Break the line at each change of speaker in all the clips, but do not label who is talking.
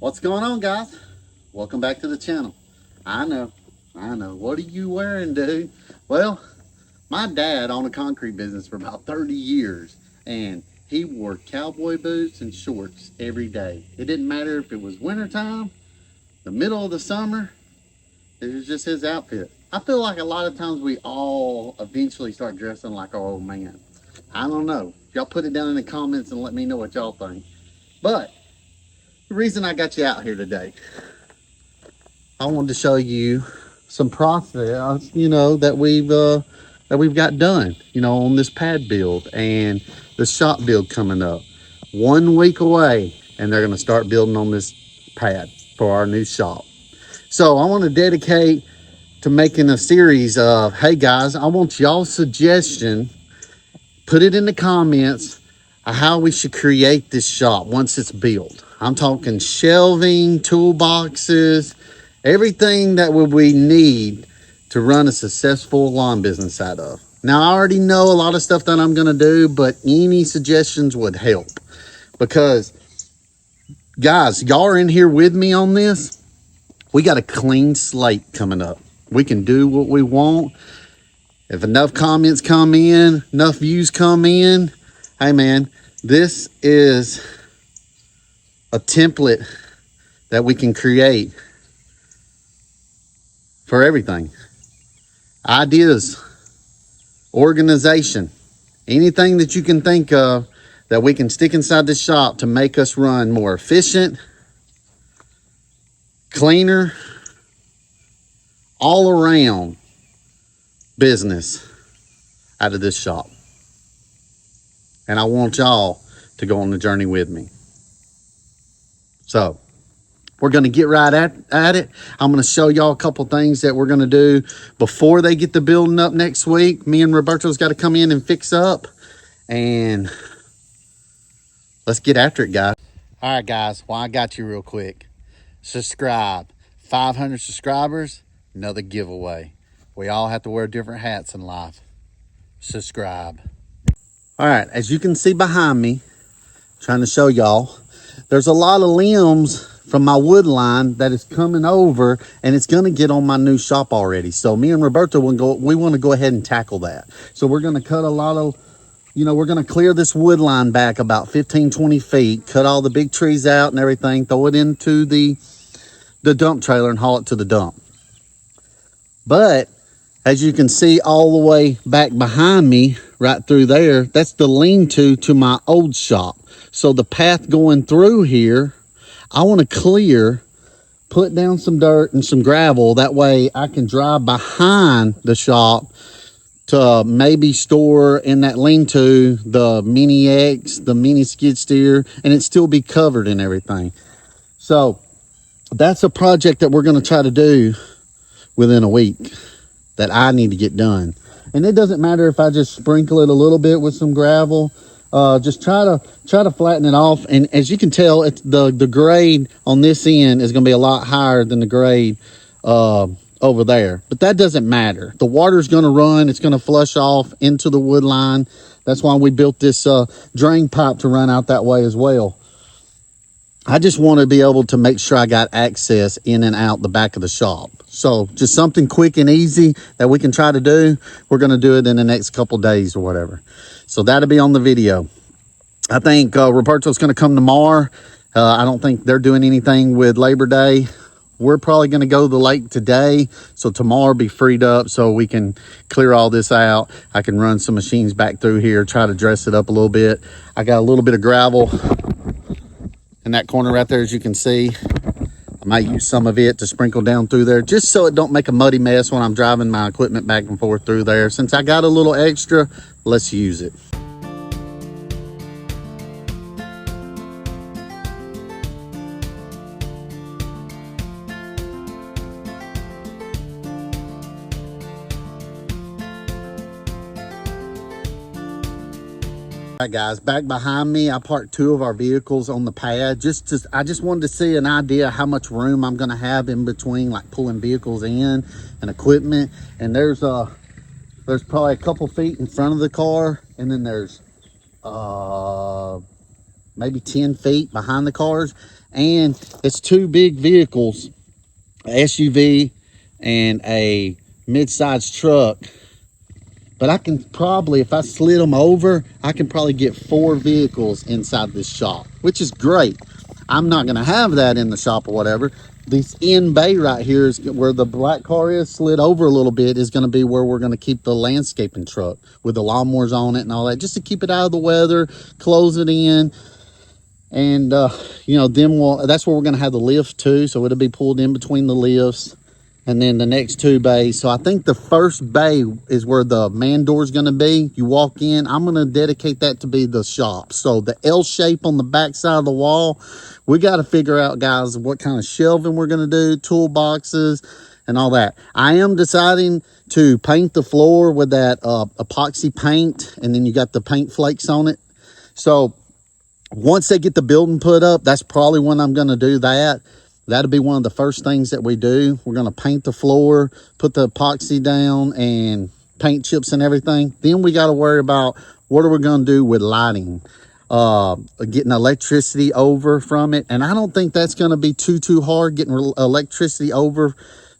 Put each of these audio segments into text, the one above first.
What's going on, guys? Welcome back to the channel. I know. What are you wearing, dude? Well, my dad owned a concrete business for about 30 years, and he wore cowboy boots and shorts every day. It didn't matter if it was wintertime, the middle of the summer, it was just his outfit. I feel like a lot of times we all eventually start dressing like our old man. I don't know. Y'all put it down in the comments and let me know what y'all think. But the reason I got you out here today, I wanted to show you some process, that we've got done, on this pad build and the shop build coming up. 1 week away, and they're going to start building on this pad for our new shop. So I want to dedicate to making a series of, hey guys, I want y'all's suggestion. Put it in the comments of how we should create this shop once it's built. I'm talking shelving, toolboxes, everything that we need to run a successful lawn business out of. Now, I already know a lot of stuff that I'm going to do, but any suggestions would help. Because, guys, y'all are in here with me on this. We got a clean slate coming up. We can do what we want. If enough comments come in, enough views come in, hey man, this is a template that we can create for everything. Ideas, organization, anything that you can think of that we can stick inside the shop to make us run more efficient, cleaner, all around business out of this shop. And I want y'all to go on the journey with me. So we're going to get right at it. I'm going to show y'all a couple things that we're going to do before they get the building up next week. Me and Roberto's got to come in and fix up. And let's get after it, guys. All right, guys. Well, I got you real quick. Subscribe. 500 subscribers, another giveaway. We all have to wear different hats in life. Subscribe. All right, as you can see behind me, trying to show y'all, there's a lot of limbs from my wood line that is coming over, and it's going to get on my new shop already. So me and Roberto, we want to go ahead and tackle that. So we're going to cut a lot of, we're going to clear this wood line back about 15, 20 feet, cut all the big trees out and everything, throw it into the dump trailer and haul it to the dump. But as you can see all the way back behind me, right through there, that's the lean-to to my old shop. So the path going through here, I want to clear, put down some dirt and some gravel. That way I can drive behind the shop to maybe store in that lean-to the Mini X, the mini skid steer, and it still be covered and everything. So that's a project that we're going to try to do within a week that I need to get done. And it doesn't matter if I just sprinkle it a little bit with some gravel. Just try to flatten it off. And as you can tell, it's the grade on this end is going to be a lot higher than the grade over there. But that doesn't matter. The water's going to run. It's going to flush off into the wood line. That's why we built this drain pipe to run out that way as well. I just want to be able to make sure I got access in and out the back of the shop. So just something quick and easy that we can try to do. We're going to do it in the next couple days or whatever. So that'll be on the video. I think Roberto's going to come tomorrow. I don't think they're doing anything with Labor Day. We're probably going to go to the lake today. So tomorrow be freed up so we can clear all this out. I can run some machines back through here, try to dress it up a little bit. I got a little bit of gravel in that corner right there, as you can see. I might use some of it to sprinkle down through there just so it don't make a muddy mess when I'm driving my equipment back and forth through there. Since I got a little extra, let's use it. All right, guys, back behind me, I parked 2 of our vehicles on the pad. I just wanted to see an idea how much room I'm going to have in between, like pulling vehicles in and equipment. And there's probably a couple feet in front of the car, and then there's maybe 10 feet behind the cars. and it's two big vehicles, a SUV and a mid-sized truck. But I can probably, if I slid them over, I can probably get 4 vehicles inside this shop, which is great. I'm not going to have that in the shop or whatever. This end bay right here is where the black car is, slid over a little bit, is going to be where we're going to keep the landscaping truck with the lawnmowers on it and all that, just to keep it out of the weather, close it in. And, you know, then that's where we're going to have the lift too. So it'll be pulled in between the lifts. And then the next 2 bays. So I think the first bay is where the man door is going to be. You walk in, I'm going to dedicate that to be the shop. So the L shape on the back side of the wall, we got to figure out, guys, what kind of shelving we're going to do, toolboxes and all that. I am deciding to paint the floor with that epoxy paint, and then you got the paint flakes on it. So once they get the building put up, that's probably when I'm going to do that. That'll be one of the first things that we do. We're going to paint the floor, put the epoxy down, and paint chips and everything. Then we got to worry about what are we going to do with lighting, getting electricity over from it. And I don't think that's going to be too hard, getting electricity over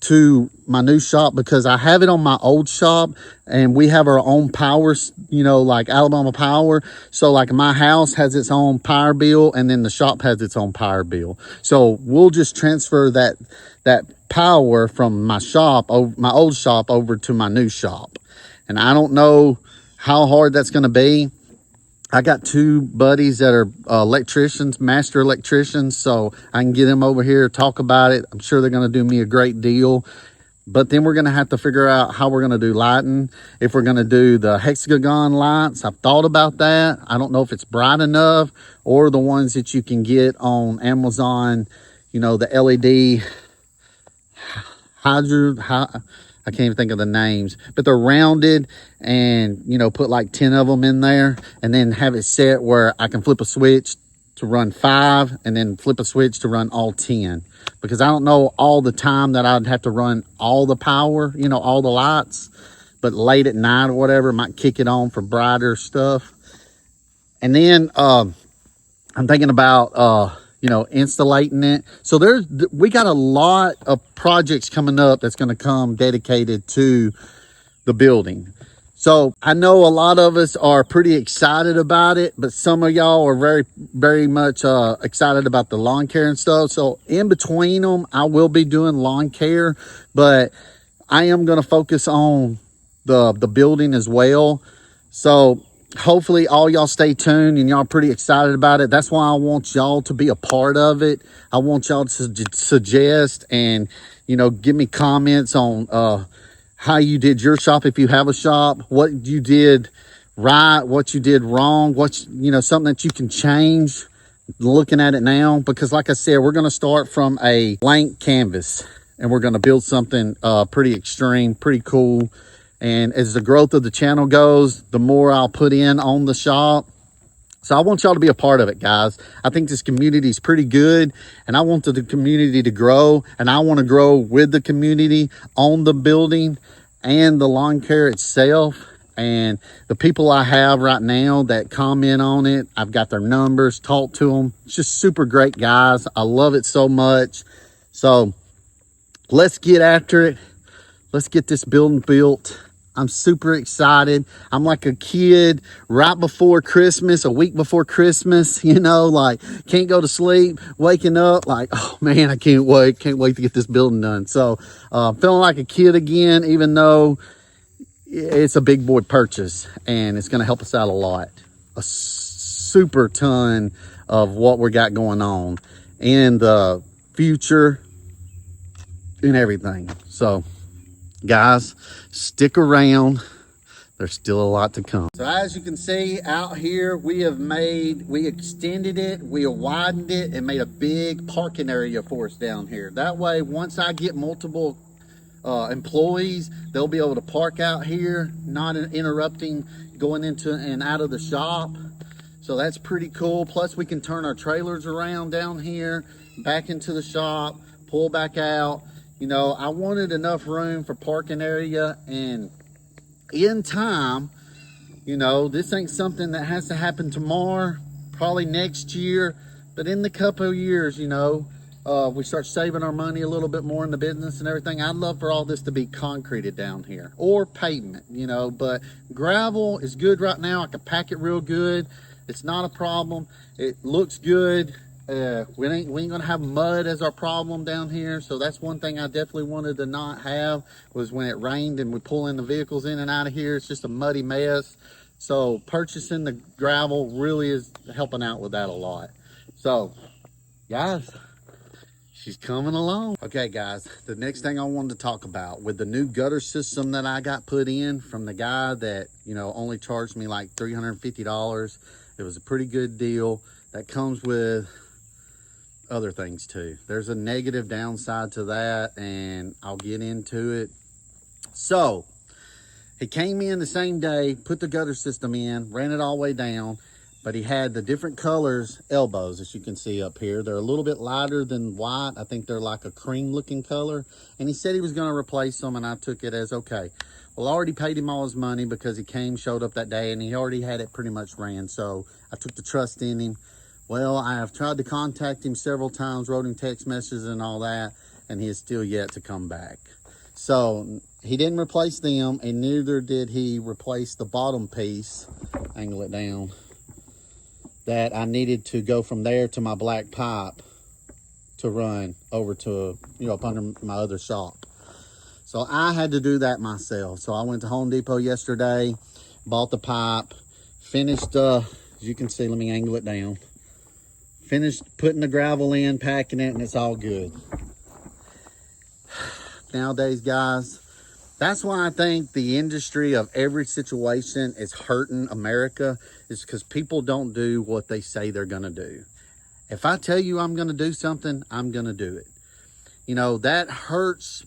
to my new shop, because I have it on my old shop and we have our own power, you know, like Alabama Power. So like my house has its own power bill, and then the shop has its own power bill. So we'll just transfer that power from my shop, my old shop, over to my new shop. And I don't know how hard that's going to be. I got 2 buddies that are electricians, master electricians, so I can get them over here, talk about it. I'm sure they're going to do me a great deal. But then we're going to have to figure out how we're going to do lighting. If we're going to do the hexagon lights, I've thought about that. I don't know if it's bright enough, or the ones that you can get on Amazon, you know, the LED I can't even think of the names, but they're rounded, and, you know, put like 10 of them in there, and then have it set where I can flip a switch to run 5 and then flip a switch to run all 10, because I don't know all the time that I'd have to run all the power, you know, all the lights, but late at night or whatever, might kick it on for brighter stuff. And then I'm thinking about you know, installating it. So we got a lot of projects coming up that's going to come dedicated to the building. So I know a lot of us are pretty excited about it, but some of y'all are very, very much excited about the lawn care and stuff. So in between them, I will be doing lawn care, but I am going to focus on the building as well. So hopefully all y'all stay tuned, and y'all pretty excited about it. That's why I want y'all to be a part of it. I want y'all to suggest and, you know, give me comments on how you did your shop, if you have a shop, what you did right, what you did wrong, what's, you know, something that you can change looking at it now. Because like I said, we're going to start from a blank canvas, and we're going to build something pretty extreme, pretty cool. And as the growth of the channel goes, the more I'll put in on the shop. So I want y'all to be a part of it, guys. I think this community is pretty good, and I want the community to grow, and I want to grow with the community on the building and the lawn care itself. And the people I have right now that comment on it, I've got their numbers, talk to them. It's just super great guys. I love it so much. So let's get after it. Let's get this building built. I'm super excited. I'm like a kid right before Christmas, a week before Christmas, you know, like can't go to sleep, waking up like, oh man, I can't wait to get this building done. So feeling like a kid again, even though it's a big boy purchase, and it's going to help us out a lot. A super ton of what we got going on in the future and everything. So guys, stick around. There's still a lot to come. So as you can see out here, we extended it, we widened it, and made a big parking area for us down here. That way, once I get multiple employees, they'll be able to park out here, not interrupting going into and out of the shop. So that's pretty cool. Plus we can turn our trailers around down here, back into the shop, pull back out. You know, I wanted enough room for parking area, and in time, you know, this ain't something that has to happen tomorrow, probably next year, But in the couple of years, you know, we start saving our money a little bit more in the business and everything. I'd love for all this to be concreted down here or pavement, you know, but gravel is good right now. I can pack it real good. It's not a problem. It looks good. We ain't gonna have mud as our problem down here. So that's one thing I definitely wanted to not have, was when it rained and we pull in the vehicles in and out of here, it's just a muddy mess. So purchasing the gravel really is helping out with that a lot. So guys, she's coming along. Okay guys, the next thing I wanted to talk about, with the new gutter system that I got put in from the guy that, you know, only charged me like $350. It was a pretty good deal. That comes with other things too. There's a negative downside to that, and I'll get into it. So he came in the same day, put the gutter system in, ran it all the way down, but he had the different colors elbows, as you can see up here. They're a little bit lighter than white. I think they're like a cream looking color. And he said he was going to replace them, and I took it as okay. Well, I already paid him all his money because he came, showed up that day, and he already had it pretty much ran. So I took the trust in him. Well, I have tried to contact him several times, wrote him text messages and all that, and he is still yet to come back. So he didn't replace them, and neither did he replace the bottom piece, angle it down, that I needed to go from there to my black pipe to run over to, you know, up under my other shop. So I had to do that myself. So I went to Home Depot yesterday, bought the pipe, finished, as you can see, let me angle it down. Finished putting the gravel in, packing it, and it's all good. Nowadays, guys, that's why I think the industry of every situation is hurting America, is because people don't do what they say they're going to do. If I tell you I'm going to do something, I'm going to do it. You know, that hurts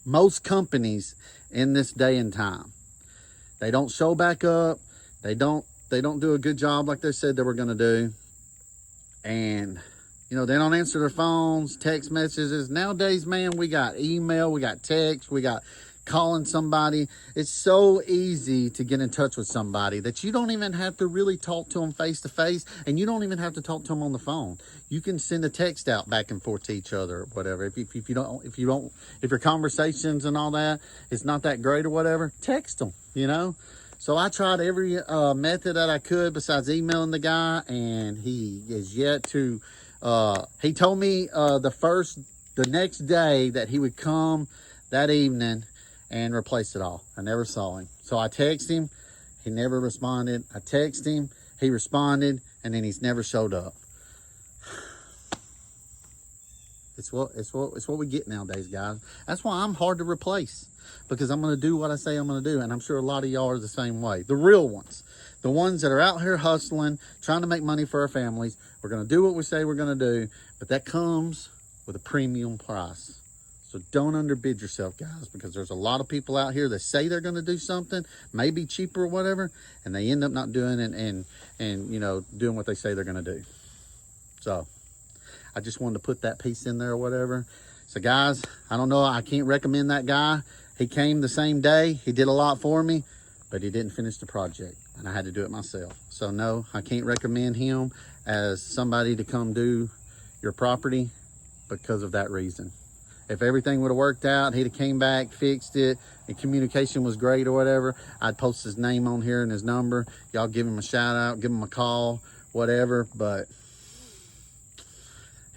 most companies in this day and time. They don't show back up. They don't do a good job like they said they were going to do. And, you know, they don't answer their phones, text messages. Nowadays, man, we got email, we got text, we got calling somebody. It's so easy to get in touch with somebody that you don't even have to really talk to them face to face, and you don't even have to talk to them on the phone. You can send a text out back and forth to each other or whatever. If your conversations and all that, it's not that great or whatever, text them, you know. So I tried every method that I could besides emailing the guy, and he is yet to, he told me the next day that he would come that evening and replace it all. I never saw him. So I texted him, he never responded. I texted him, he responded, and then he's never showed up. It's what we get nowadays, guys. That's why I'm hard to replace, because I'm going to do what I say I'm going to do. And I'm sure a lot of y'all are the same way. The real ones, the ones that are out here hustling, trying to make money for our families. We're going to do what we say we're going to do, but that comes with a premium price. So don't underbid yourself, guys, because there's a lot of people out here that say they're going to do something, maybe cheaper or whatever, and they end up not doing it and you know, doing what they say they're going to do. So I just wanted to put that piece in there or whatever. So guys, I don't know, I can't recommend that guy. He came the same day, he did a lot for me, but he didn't finish the project, and I had to do it myself. So no, I can't recommend him as somebody to come do your property because of that reason. If everything would have worked out, he'd have came back, fixed it, and communication was great or whatever, I'd post his name on here and his number. Y'all give him a shout out, give him a call, whatever, but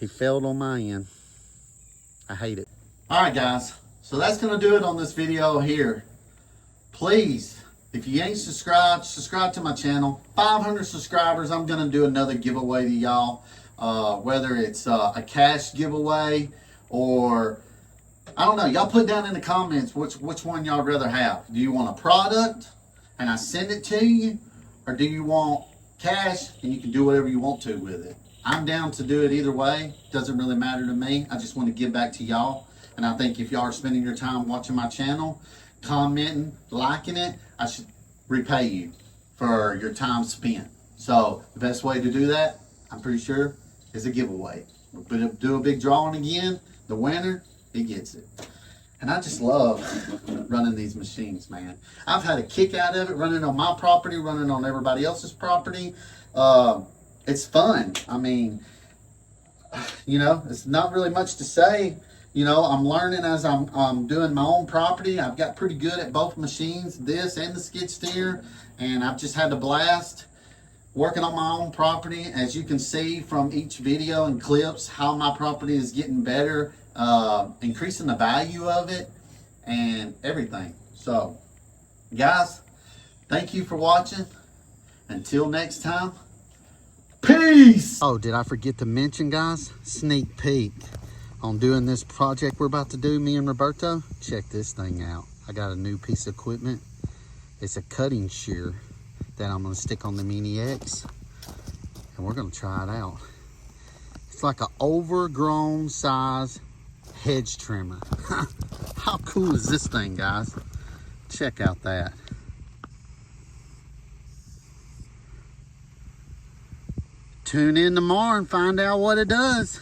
he failed on my end. I hate it. All right, guys. So that's going to do it on this video here. Please, if you ain't subscribed, subscribe to my channel. 500 subscribers, I'm going to do another giveaway to y'all. Whether it's a cash giveaway or, I don't know. Y'all put down in the comments which one y'all rather have. Do you want a product and I send it to you? Or do you want cash and you can do whatever you want to with it? I'm down to do it either way. Doesn't really matter to me. I just want to give back to y'all. And I think if y'all are spending your time watching my channel, commenting, liking it, I should repay you for your time spent. So the best way to do that, I'm pretty sure, is a giveaway. We'll do a big drawing again. The winner, he gets it. And I just love running these machines, man. I've had a kick out of it, running on my property, running on everybody else's property. it's fun. I mean, you know, it's not really much to say. You know, I'm learning as I'm doing my own property. I've got pretty good at both machines, this and the skid steer, and I've just had a blast working on my own property. As you can see from each video and clips, how my property is getting better, increasing the value of it and everything. So, guys, thank you for watching. Until next time, peace. Oh, did I forget to mention, guys? Sneak peek on doing this project we're about to do, me and Roberto. Check this thing out. I got a new piece of equipment. It's a cutting shear that I'm gonna stick on the Mini X, and we're gonna try it out. It's like an overgrown size hedge trimmer. How cool is this thing, guys? Check out that. Tune in tomorrow and find out what it does.